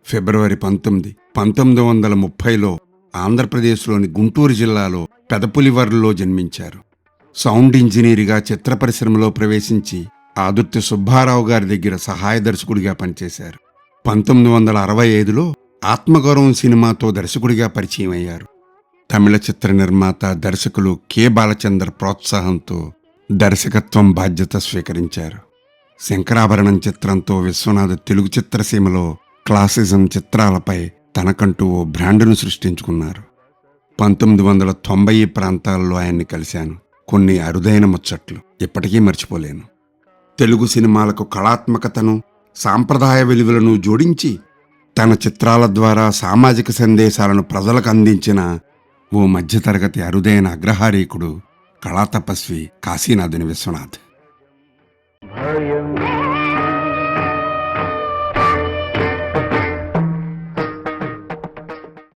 ఫిబ్రవరి 19, 1930లో ఆంధ్రప్రదేశ్లోని గుంటూరు జిల్లాలో పెదపులివర్లో జన్మించారు. సౌండ్ ఇంజనీర్గా చిత్ర పరిశ్రమలో ప్రవేశించి ఆదుర్తి సుబ్బారావు గారి దగ్గర సహాయ దర్శకుడిగా పనిచేశారు. 1965లో ఆత్మగౌరవం సినిమాతో దర్శకుడిగా పరిచయం అయ్యారు. తమిళ చిత్ర నిర్మాత దర్శకులు కె బాలచందర్ ప్రోత్సాహంతో దర్శకత్వం బాధ్యత స్వీకరించారు. శంకరాభరణం చిత్రంతో విశ్వనాథ్ తెలుగు చిత్రసీమలో క్లాసిజం చిత్రాలపై తనకంటూ ఓ బ్రాండును సృష్టించుకున్నారు. 1990 ప్రాంతాల్లో ఆయన్ని కలిశాను. కొన్ని అరుదైన ముచ్చట్లు ఇప్పటికీ మర్చిపోలేను. తెలుగు సినిమాలకు కళాత్మకతను, సాంప్రదాయ విలువలను జోడించి తన చిత్రాల ద్వారా సామాజిక సందేశాలను ప్రజలకు అందించిన ఓ మధ్యతరగతి అరుదైన అగ్రహారీకుడు కళాతపస్వి కాశీనాథుని విశ్వనాథ్.